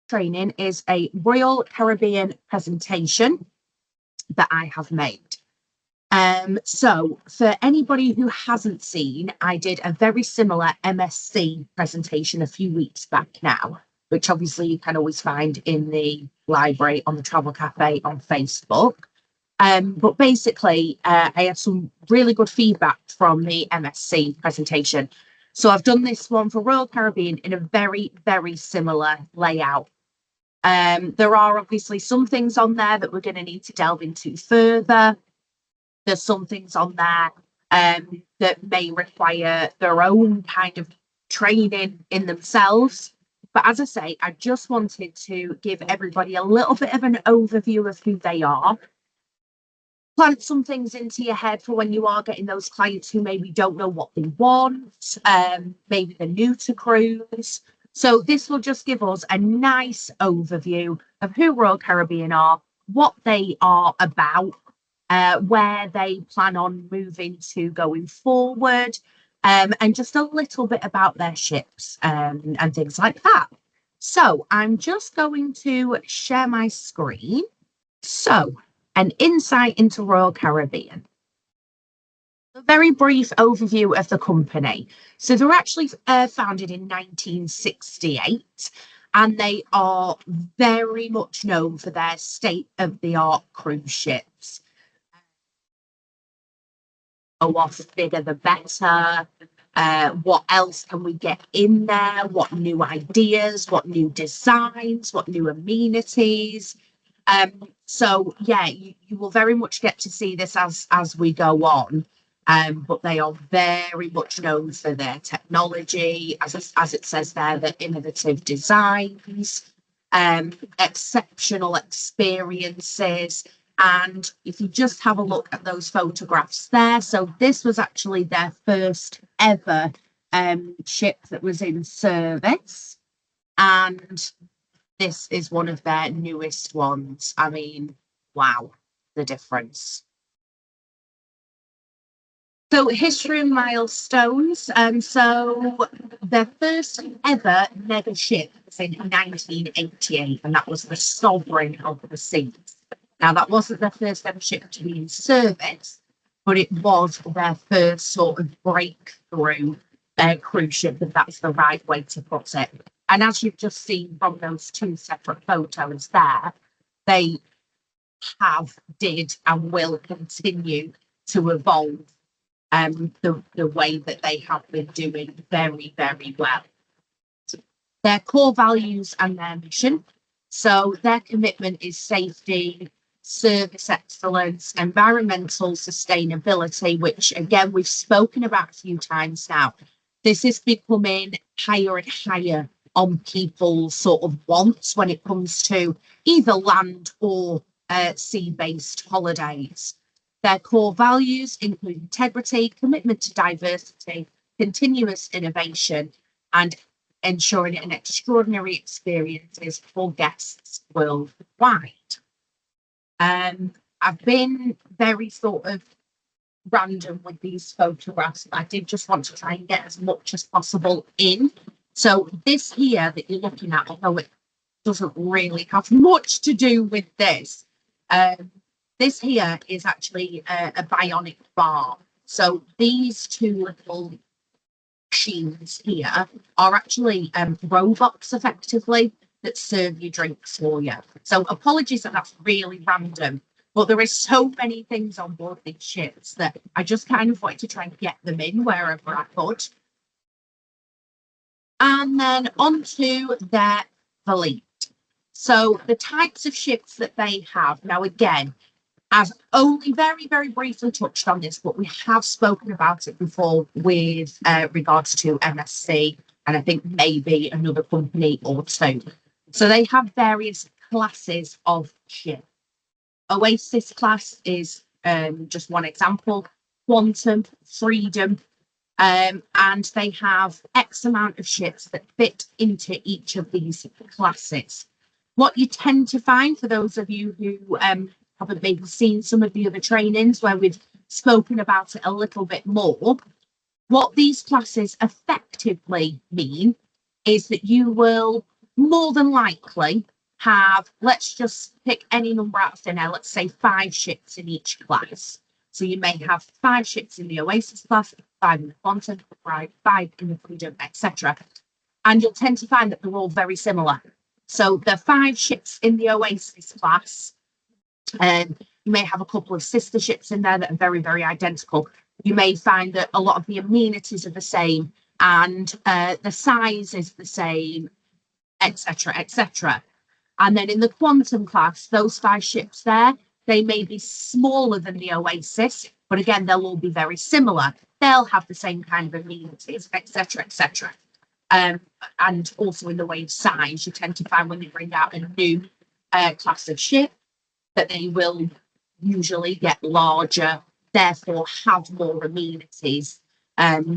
training is a Royal Caribbean presentation that I have made. So for anybody who hasn't seen, I did a very similar MSc presentation a few weeks back now, which obviously you can always find in the library on the Travel Cafe on Facebook. But basically, I had some really good feedback from the MSc presentation. So I've done this one for Royal Caribbean in a very, very similar layout. There are obviously some things on there that we're going to need to delve into further. There's some things on there that may require their own kind of training in themselves. But as I say, I just wanted to give everybody a little bit of an overview of who they are. Plant some things into your head for when you are getting those clients who maybe don't know what they want, maybe they're new to cruise. So this will just give us a nice overview of who Royal Caribbean are, what they are about, where they plan on moving to going forward, and just a little bit about their ships and things like that. So I'm just going to share my screen. So an insight into Royal Caribbean. A very brief overview of the company. So they were actually founded in 1968, and they are very much known for their state-of-the-art cruise ships. Go off bigger the better. What else can we get in there? What new ideas? What new designs? What new amenities? So yeah, you will very much get to see this as we go on. But they are very much known for their technology, as it says there, the innovative designs, exceptional experiences. And if you just have a look at those photographs there, so this was actually their first ever ship that was in service. And this is one of their newest ones. I mean, wow, the difference. So history and milestones. So their first ever mega ship was in 1988, and that was the Sovereign of the Seas. Now, that wasn't their first ever ship to be in service, but it was their first sort of breakthrough cruise ship, if that's the right way to put it. And as you've just seen from those two separate photos there, they did and will continue to evolve the way that they have been doing very, very well. Their core values and their mission. So their commitment is safety, service excellence, environmental sustainability, which again, we've spoken about a few times now. This is becoming higher and higher on people's sort of wants when it comes to either land or sea-based holidays. Their core values include integrity, commitment to diversity, continuous innovation, and ensuring an extraordinary experiences for guests worldwide. I've been very sort of random with these photographs. I did just want to try and get as much as possible in. So this here that you're looking at, although it doesn't really have much to do with this, this here is actually a bionic bar. So these two little machines here are actually robots, effectively, that serve you drinks for you. So apologies that that's really random, but there is so many things on board these ships that I just kind of wanted to try and get them in wherever I could. And then onto their fleet. So the types of ships that they have. Now, again, I've only very, very briefly touched on this, but we have spoken about it before with regards to MSc, and I think maybe another company or two. So they have various classes of ship. Oasis class is just one example. Quantum, Freedom, and they have X amount of ships that fit into each of these classes. What you tend to find, for those of you who haven't maybe seen some of the other trainings where we've spoken about it a little bit more, what these classes effectively mean is that you will more than likely have, let's just pick any number out of thin air, let's say 5 ships in each class. So you may have 5 ships in the Oasis class, 5 in the Quantum, 5 in the Freedom, etc. And you'll tend to find that they're all very similar. So the 5 ships in the Oasis class, you may have a couple of sister ships in there that are very, very identical. You may find that a lot of the amenities are the same and the size is the same, etc., etc. And then in the Quantum class, those 5 ships there, they may be smaller than the Oasis, but again, they'll all be very similar. They'll have the same kind of amenities, etc., etc. And also in the way of size, you tend to find when they bring out a new class of ship that they will usually get larger, therefore have more amenities,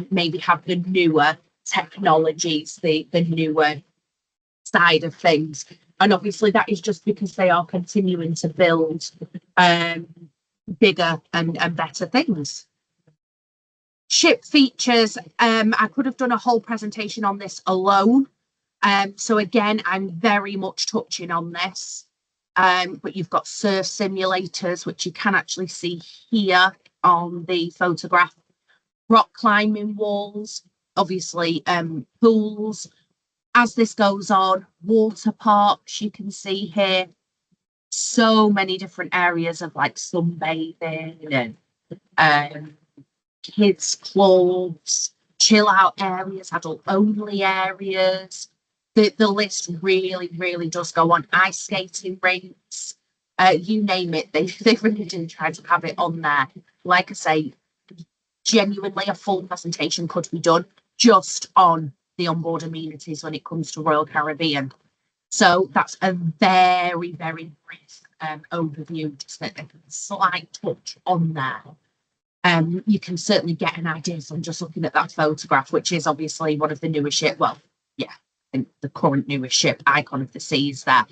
maybe have the newer technologies, the newer side of things. And obviously that is just because they are continuing to build bigger and better things. Ship features, I could have done a whole presentation on this alone. So again, I'm very much touching on this. But you've got surf simulators, which you can actually see here on the photograph. Rock climbing walls, obviously pools. As this goes on, water parks, you can see here. So many different areas of like sunbathing and kids clubs, chill out areas, adult only areas. The list really does go on. Ice skating rinks, you name it, they really do try to have it on there. Like I say, genuinely a full presentation could be done just on the onboard amenities when it comes to Royal Caribbean. So that's a very brief overview, just a slight touch on there. You can certainly get an idea from just looking at that photograph, which is obviously one of the newest ship. Well, yeah, I think the current newest ship, Icon of the Seas there.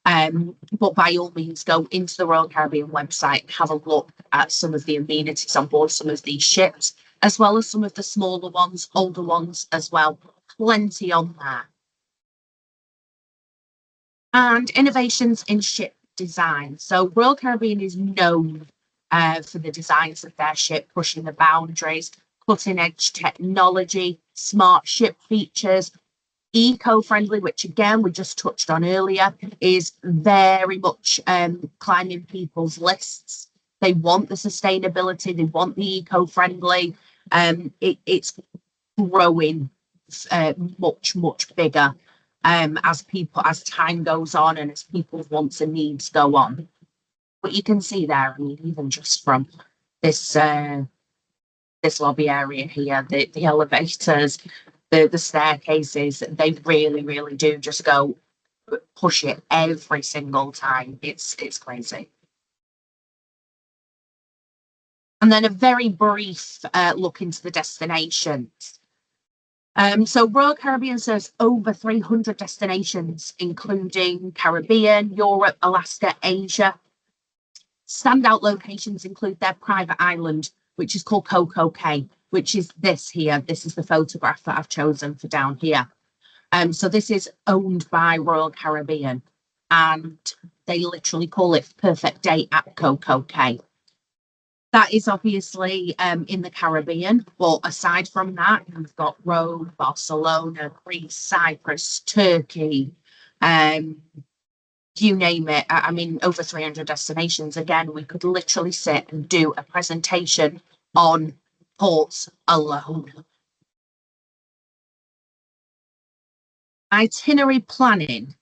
But by all means, go into the Royal Caribbean website, have a look at some of the amenities on board some of these ships, as well as some of the smaller ones, older ones as well. Plenty on there. And innovations in ship design. So Royal Caribbean is known for the designs of their ship, pushing the boundaries, cutting edge technology, smart ship features, eco-friendly, which again we just touched on earlier, is very much climbing people's lists. They want the sustainability, they want the eco-friendly. It's growing much bigger as time goes on and as people's wants and needs go on. But you can see there, I mean, even just from this lobby area here, the elevators, the staircases, they really do just go push it every single time. It's crazy. And then a very brief look into the destinations. So Royal Caribbean serves over 300 destinations, including Caribbean, Europe, Alaska, Asia. Standout locations include their private island, which is called Coco Cay, which is this here. This is the photograph that I've chosen for down here. So this is owned by Royal Caribbean, and they literally call it Perfect Day at Coco Cay. That is obviously in the Caribbean, but aside from that, we've got Rome, Barcelona, Greece, Cyprus, Turkey, you name it. I mean, over 300 destinations. Again, we could literally sit and do a presentation on ports alone. Itinerary planning.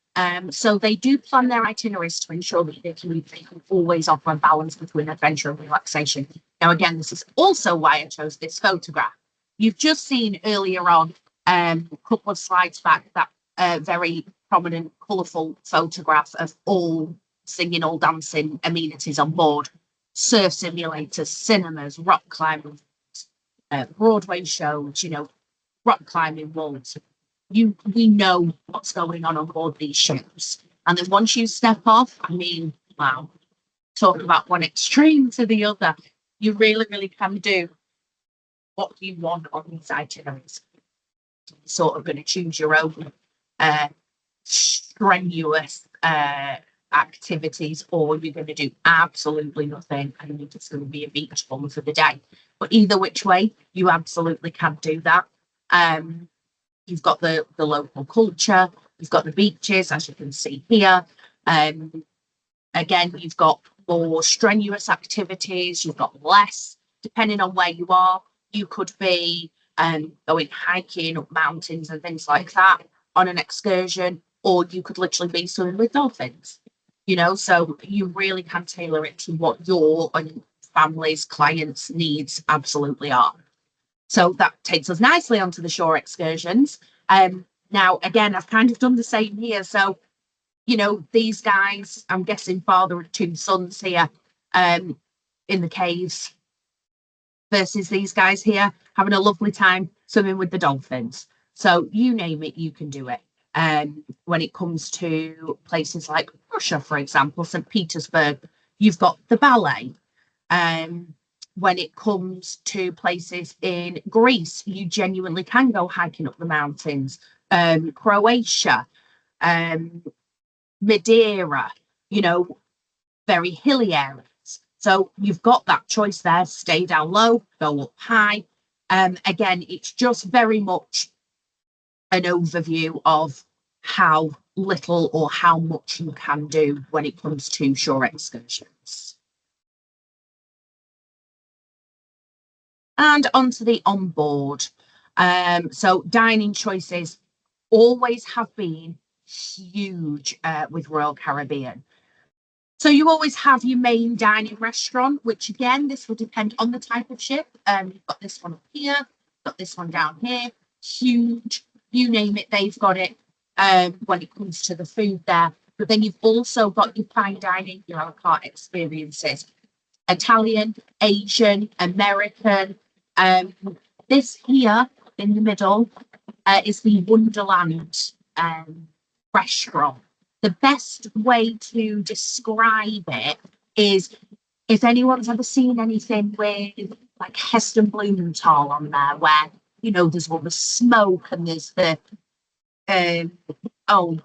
So they do plan their itineraries to ensure that they can always offer a balance between adventure and relaxation. Now, again, this is also why I chose this photograph. You've just seen earlier on a couple of slides back that very prominent, colourful photograph of all singing, all dancing amenities on board. Surf simulators, cinemas, rock climbing, Broadway shows, rock climbing walls. We know what's going on board these ships. And then once you step off, I mean, wow, talk about one extreme to the other. You really can do what you want on these itineraries. You're sort of going to choose your own strenuous activities, or you're going to do absolutely nothing and you're just going to be a beach bum for the day. But either which way, you absolutely can do that. You've got the local culture, you've got the beaches, as you can see here. Again, you've got more strenuous activities, you've got less, depending on where you are. You could be going hiking up mountains and things like that on an excursion, or you could literally be swimming with dolphins. So you really can tailor it to what your and family's clients' needs absolutely are. So that takes us nicely onto the shore excursions. Now, again, I've kind of done the same here. So these guys, I'm guessing father and two sons here in the caves versus these guys here having a lovely time swimming with the dolphins. So you name it, you can do it. When it comes to places like Russia, for example, St. Petersburg, you've got the ballet. When it comes to places in Greece, you genuinely can go hiking up the mountains. Croatia, Madeira, very hilly areas. So you've got that choice there. Stay down low, go up high. Again, it's just very much an overview of how little or how much you can do when it comes to shore excursions. And onto the onboard. So dining choices always have been huge with Royal Caribbean. So you always have your main dining restaurant, which again, this will depend on the type of ship. You've got this one up here, got this one down here, huge, you name it, they've got it when it comes to the food there. But then you've also got your fine dining, your a la carte experiences. Italian, Asian, American. This here in the middle is the Wonderland restaurant. The best way to describe it is if anyone's ever seen anything with like Heston Blumenthal on there, where there's all the smoke and there's the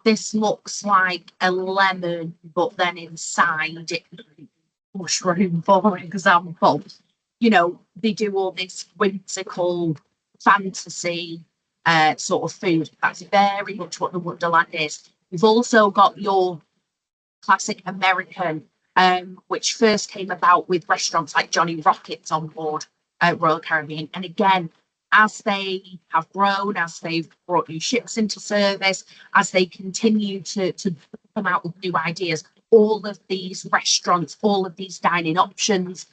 this looks like a lemon, but then inside it mushroom, for example. They do all this whimsical fantasy sort of food. That's very much what the Wonderland is. You've also got your classic American, which first came about with restaurants like Johnny Rockets on board Royal Caribbean. And again, as they have grown, as they've brought new ships into service, as they continue to come out with new ideas, all of these restaurants, all of these dining options,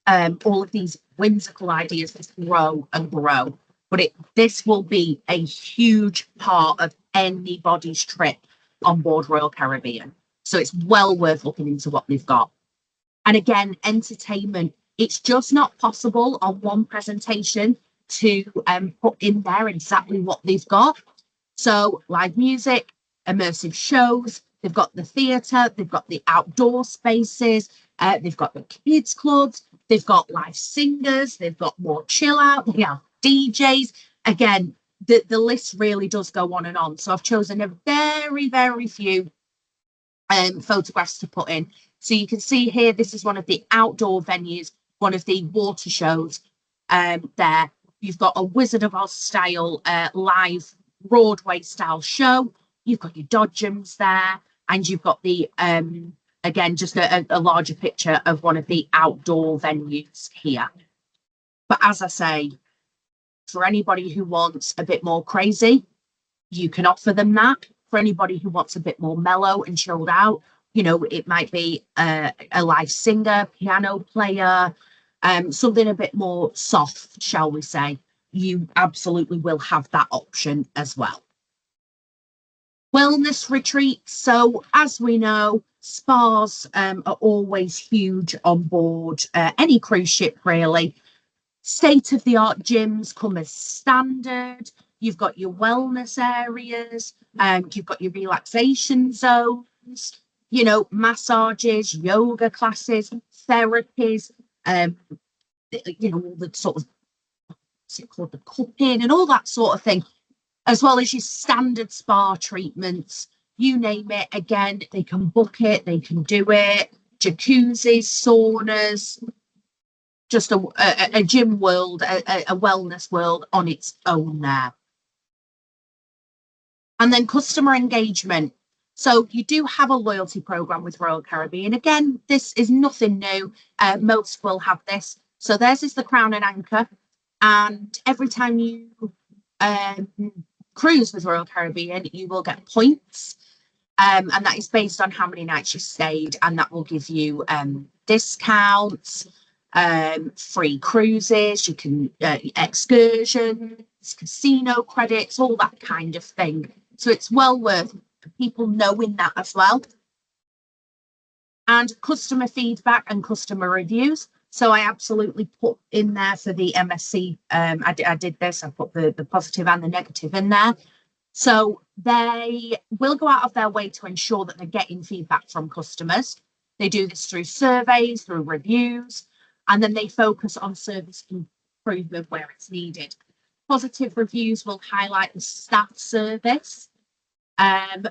all of these whimsical ideas just grow and grow. But this will be a huge part of anybody's trip on board Royal Caribbean. So it's well worth looking into what they've got. And again, entertainment, it's just not possible on one presentation to put in there exactly what they've got. So live music, immersive shows, they've got the theatre, they've got the outdoor spaces, they've got the kids clubs, they've got live singers, they've got more chill out, they have DJs. Again, the list really does go on and on. So I've chosen a very, very few photographs to put in. So you can see here, this is one of the outdoor venues, one of the water shows there. You've got a Wizard of Oz style live Broadway style show. You've got your Dodgems there, and you've got the again just a larger picture of one of the outdoor venues here. But as I say, for anybody who wants a bit more crazy, you can offer them that. For anybody who wants a bit more mellow and chilled out, it might be a live singer, piano player, something a bit more soft, shall we say. You absolutely will have that option as well. Wellness retreats. So as we know, spas are always huge on board any cruise ship, really. State-of-the-art gyms come as standard. You've got your wellness areas, you've got your relaxation zones, massages, yoga classes, therapies, all the sort of, what's it called, the cupping and all that sort of thing, as well as your standard spa treatments, you name it. Again, they can book it, they can do it. Jacuzzis, saunas, just a gym world, a wellness world on its own there. And then customer engagement. So you do have a loyalty program with Royal Caribbean. Again, this is nothing new. Most will have this. So theirs is the Crown and Anchor. And every time you um, cruise with Royal Caribbean, you will get points. And that is based on how many nights you stayed. And that will give you discounts, free cruises, you can excursions, casino credits, all that kind of thing. So it's well worth people knowing that as well. And customer feedback and customer reviews. So I absolutely put in there for the MSC. I did this. I put the positive and the negative in there. So they will go out of their way to ensure that they're getting feedback from customers. They do this through surveys, through reviews, and then they focus on service improvement where it's needed. Positive reviews will highlight the staff service, um,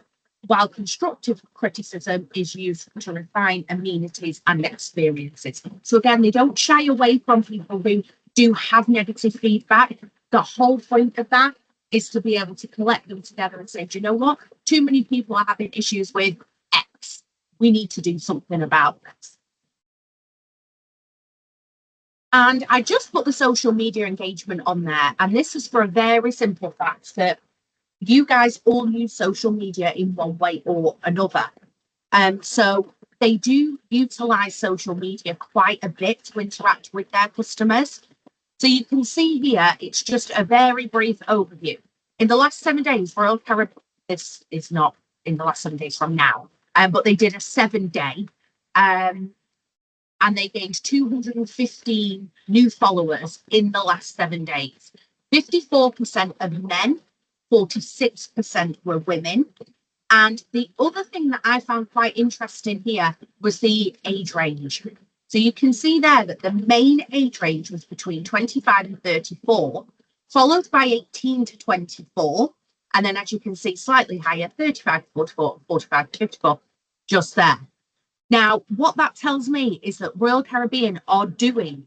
while constructive criticism is used to refine amenities and experiences. So again, they don't shy away from people who do have negative feedback. The whole point of that is to be able to collect them together and say, do you know what? Too many people are having issues with X. We need to do something about this. And I just put the social media engagement on there. And this is for a very simple fact that you guys all use social media in one way or another. So they do utilize social media quite a bit to interact with their customers. So you can see here, it's just a very brief overview. In the last 7 days, Royal Caribbean, it's not in the last 7 days from now, but they did a 7 day, and they gained 215 new followers in the last 7 days. 54% of men, 46% were women. And the other thing that I found quite interesting here was the age range. So you can see there that the main age range was between 25 and 34, followed by 18 to 24. And then, as you can see, slightly higher, 35 to 44, 45 to 54, just there. Now, what that tells me is that Royal Caribbean are doing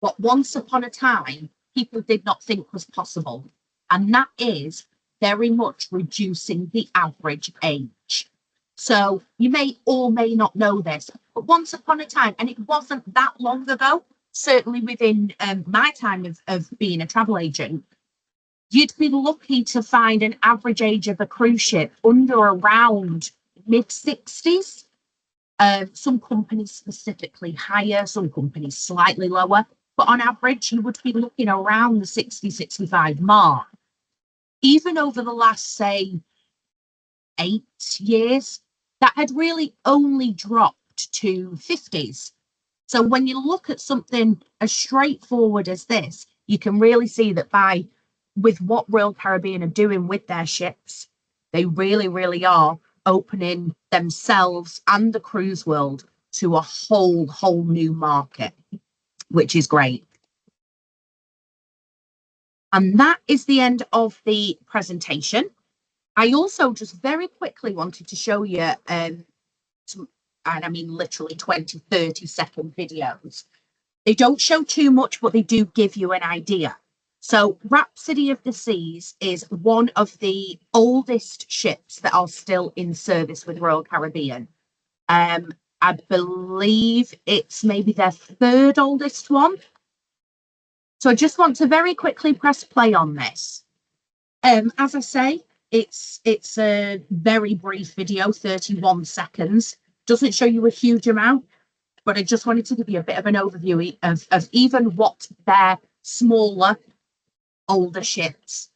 what once upon a time people did not think was possible. And that is very much reducing the average age. So you may or may not know this, but once upon a time, and it wasn't that long ago, certainly within my time of being a travel agent, you'd be lucky to find an average age of a cruise ship under around mid 60s. Some companies specifically higher, some companies slightly lower, but on average, you would be looking around the 60, 65 mark. Even over the last, say, 8 years, that had really only dropped to 50s. So when you look at something as straightforward as this, you can really see that with what Royal Caribbean are doing with their ships, they really, really are opening themselves and the cruise world to a whole new market, which is great. And that is the end of the presentation. I also just very quickly wanted to show you some, and I mean literally 20, 30-second videos. They don't show too much, but they do give you an idea. So Rhapsody of the Seas is one of the oldest ships that are still in service with Royal Caribbean. I believe it's maybe their third oldest one. So I just want to very quickly press play on this. As I say, it's a very brief video, 31 seconds. Doesn't show you a huge amount, but I just wanted to give you a bit of an overview of even what their smaller, older ships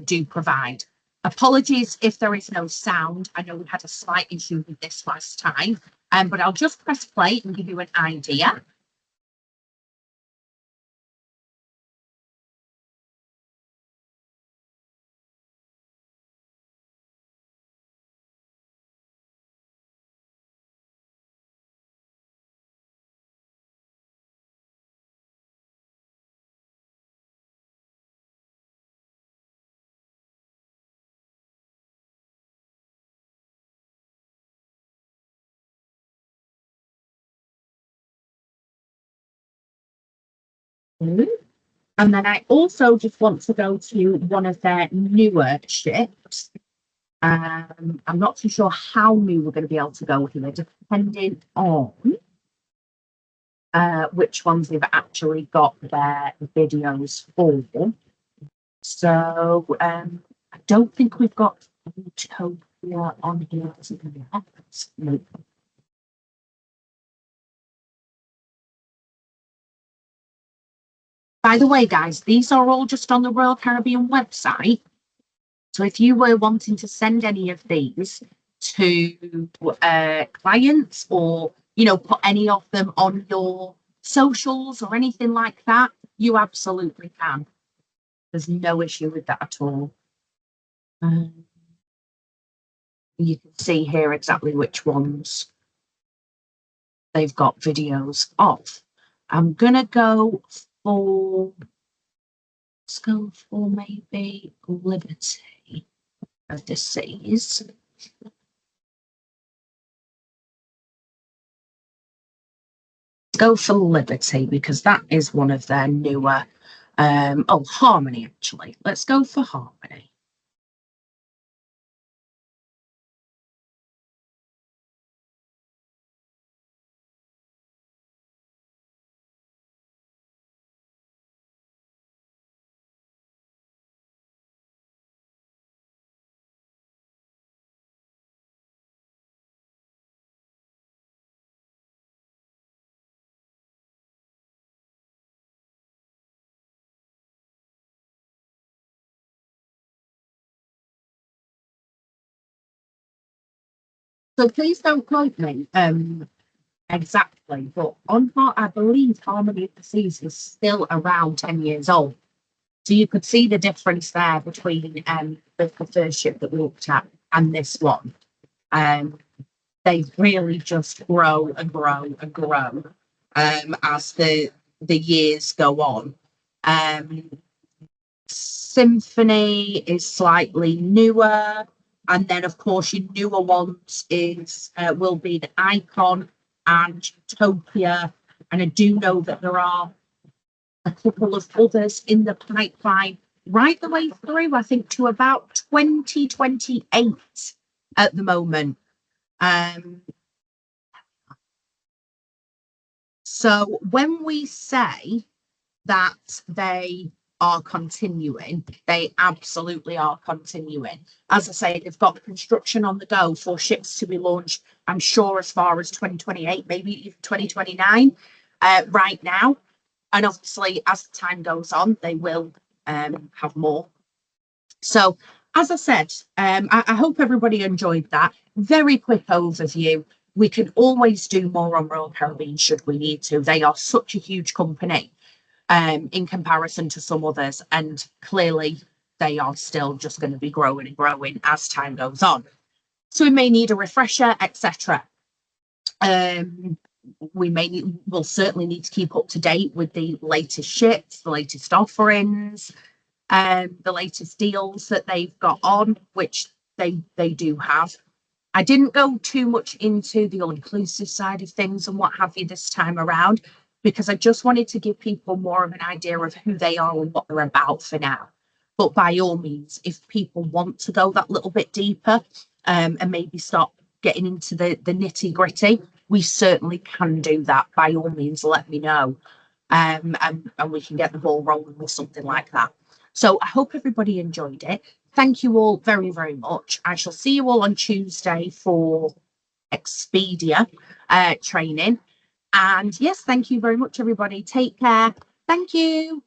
do provide. Apologies if there is no sound. I know we had a slight issue with this last time, but I'll just press play and give you an idea. And then I also just want to go to one of their newer ships. I'm not too sure how new we're going to be able to go here, depending on which ones they've actually got their videos for. So I don't think we've got Utopia on here yet. Nope. By the way, guys, these are all just on the Royal Caribbean website. So if you were wanting to send any of these to clients, or put any of them on your socials or anything like that, you absolutely can. There's no issue with that at all. You can see here exactly which ones they've got videos of. I'm gonna go for, let's go for maybe Liberty of the Seas. Go for Liberty because that is one of their newer. Harmony, actually. Let's go for Harmony. So please don't quote me exactly, but I believe Harmony of the Seas is still around 10 years old. So you could see the difference there between the first ship that we looked at and this one. They really just grow and grow and grow as the years go on. Symphony is slightly newer, and then of course your newer ones is will be the Icon and Utopia, and I do know that there are a couple of others in the pipeline right the way through, I think, to about 2028 at the moment. So when we say that they are continuing, they absolutely are continuing. As I say, they've got construction on the go for ships to be launched, I'm sure, as far as 2028, maybe even 2029 right now. And obviously, as the time goes on, they will have more. So, as I said, I hope everybody enjoyed that. Very quick overview. We can always do more on Royal Caribbean should we need to. They are such a huge company in comparison to some others, and clearly they are still just going to be growing and growing as time goes on. So we may need a refresher, etc. We'll certainly need to keep up to date with the latest ships, the latest offerings, the latest deals that they've got on, which they do have. I didn't go too much into the all-inclusive side of things and what have you this time around, because I just wanted to give people more of an idea of who they are and what they're about for now. But by all means, if people want to go that little bit deeper and maybe start getting into the nitty-gritty, we certainly can do that. By all means, let me know. And we can get the ball rolling with something like that. So I hope everybody enjoyed it. Thank you all very, very much. I shall see you all on Tuesday for Expedia training. And yes, thank you very much, everybody. Take care. Thank you.